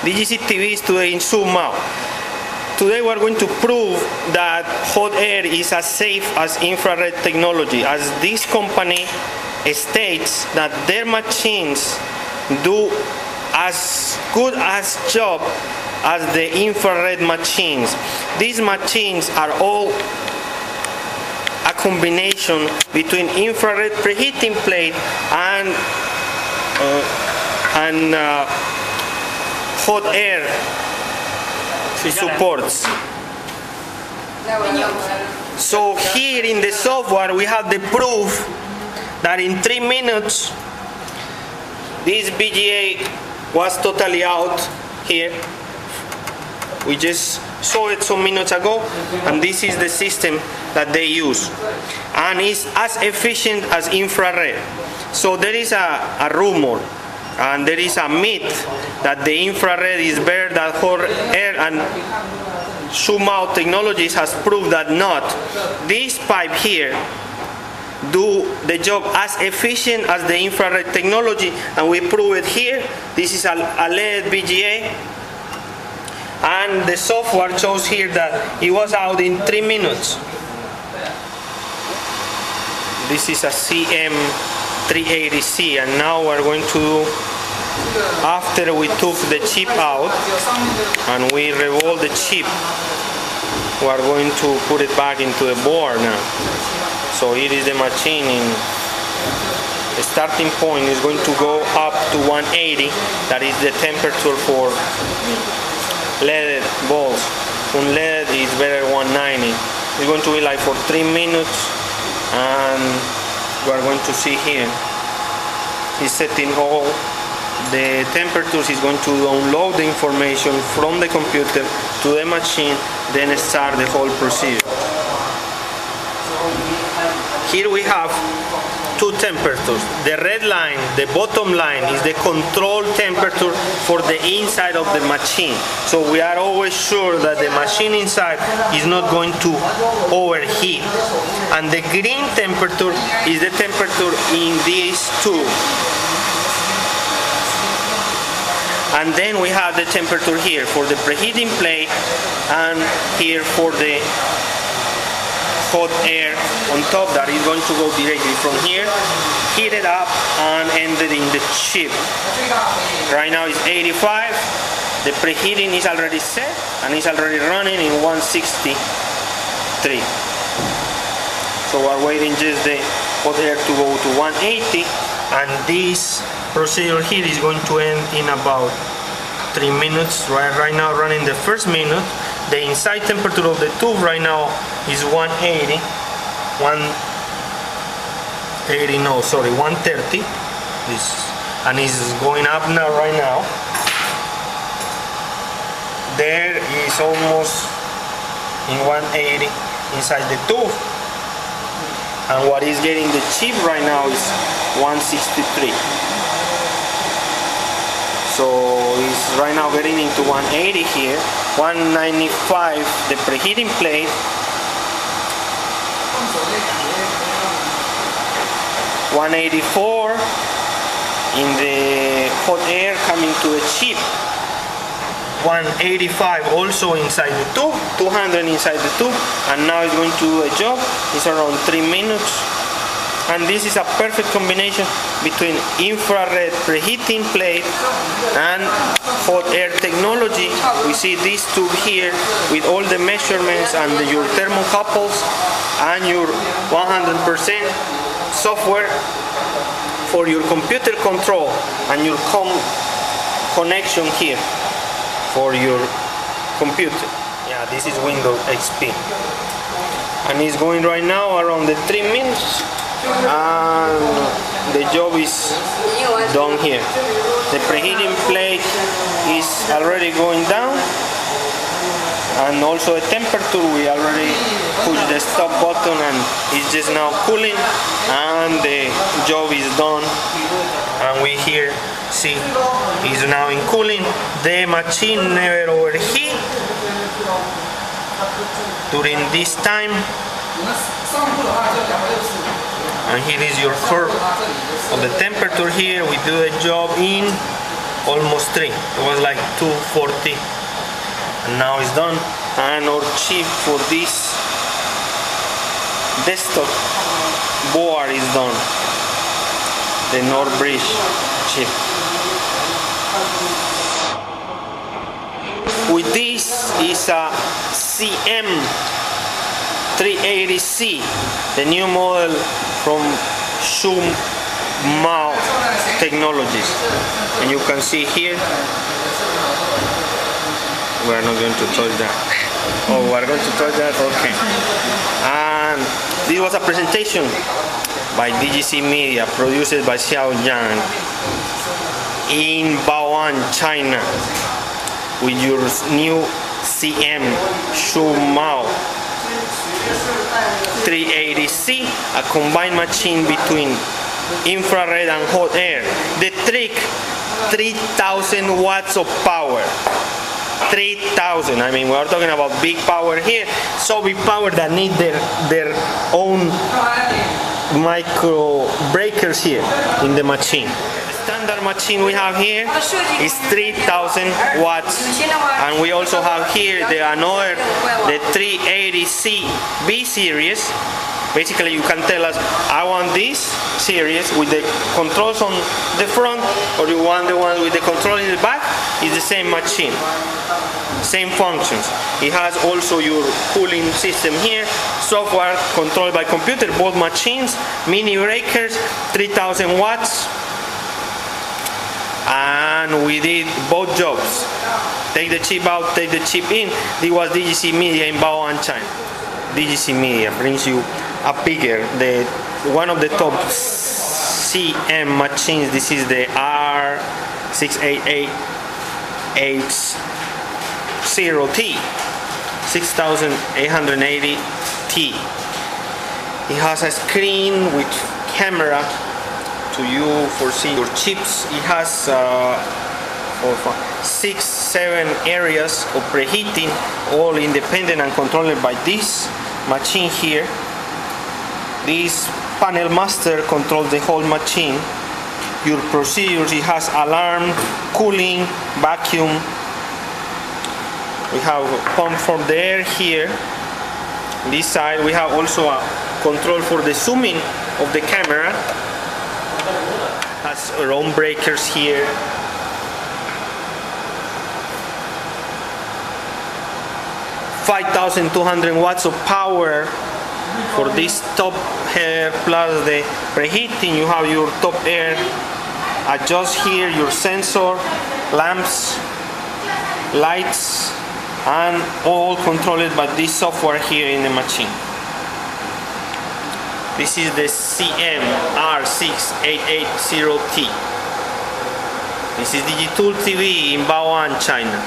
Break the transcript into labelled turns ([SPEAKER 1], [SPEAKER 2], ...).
[SPEAKER 1] DGC-TVs today in Zhoumaovid. Today we're going to prove that hot air is as safe as infrared technology, as this company states that their machines do as good as job as the infrared machines. These machines are all a combination between infrared preheating plate and hot air supports. So here in the software we have the proof that in 3 minutes this BGA was totally out here. We just saw it some minutes ago, and this is the system that they use, and it's as efficient as infrared. So there is a rumor and there is a myth that the infrared is better than hot air, and Zhoumaovid Technologies has proved that not. This pipe here do the job as efficient as the infrared technology, and we prove it here. This is a LED BGA, and the software shows here that it was out in 3 minutes. This is a CM380C, and now we're going to do, after we took the chip out and we revolve the chip, we're going to put it back into the board now. So here is the machine. The starting point is going to go up to 180. That is the temperature for LED balls. On LED is better 190. It's going to be like for 3 minutes, and we're going to see here. He's setting all the temperatures. He's going to download the information from the computer to the machine, then start the whole procedure. Here we have two temperatures. The red line, the bottom line, is the control temperature for the inside of the machine. So we are always sure that the machine inside is not going to overheat. And the green temperature is the temperature in these two. And then we have the temperature here for the preheating plate, and here for the hot air on top that is going to go directly from here, heat it up, and end it in the chip. Right now it's 85. The preheating is already set and it's already running in 163. So we're waiting just the hot air to go to 180, and this procedure here is going to end in about 3 minutes. Right now running the first minute. The inside temperature of the tube right now is 130. And it's going up now. Right now there is almost in 180 inside the tube, and what is getting the chip right now is 163. So it's right now getting into 180 here, 195 the preheating plate, 184 in the hot air coming to the chip, 185 also inside the tube, 200 inside the tube, and now it's going to do a job. It's around 3 minutes. And this is a perfect combination between infrared preheating plate and hot air technology. We see this tube here with all the measurements and your thermocouples and your 100% software for your computer control and your connection here for your computer. Yeah, this is Windows XP. And it's going right now around the 3 minutes. And the job is done here. The preheating plate is already going down, and also the temperature, we already pushed the stop button and it's just now cooling, and the job is done. And we here see is now in cooling. The machine never overheat during this time. And here is your curve of the temperature here. We do the job in almost 3. It was like 240, and now it's done. And our chip for this desktop board is done. The Northbridge chip. With this is a CM380C, the new model from Zhoumaovid Technologies, and you can see here. We are not going to touch that. Oh, we are going to touch that? Okay. And this was a presentation by DGC Media, produced by Xiaoyang in Bao'an, China, with your new CM Zhoumaovid 380C, a combined machine between infrared and hot air. The trick, 3,000 watts of power. 3,000. I mean, we are talking about big power here. So big power that need their own micro breakers here in the machine. The standard machine we have here is 3,000 watts, and we also have here the 380C B series. Basically, you can tell us, I want this series with the controls on the front, or you want the one with the control in the back. It's the same machine, same functions. It has also your cooling system here, software controlled by computer, both machines, mini breakers, 3,000 watts, and we did both jobs. Take the chip out, take the chip in. This was DGC Media in Bao'an, China. DGC Media brings you a bigger, one of the top CM machines. This is the R68880T, 6880T. It has a screen with camera to you for seeing your chips. It has 6-7 areas of preheating, all independent and controlled by this machine here. This panel master controls the whole machine. Your procedures, it has alarm, cooling, vacuum. We have a pump for the air here. This side we have also a control for the zooming of the camera. Has our own breakers here. $5,200 watts of power for this top air plus the preheating. You have your top air. Adjust here your sensor, lamps, lights, and all controlled by this software here in the machine. This is the CM R68880T. This is Digitool TV in Bao'an, China.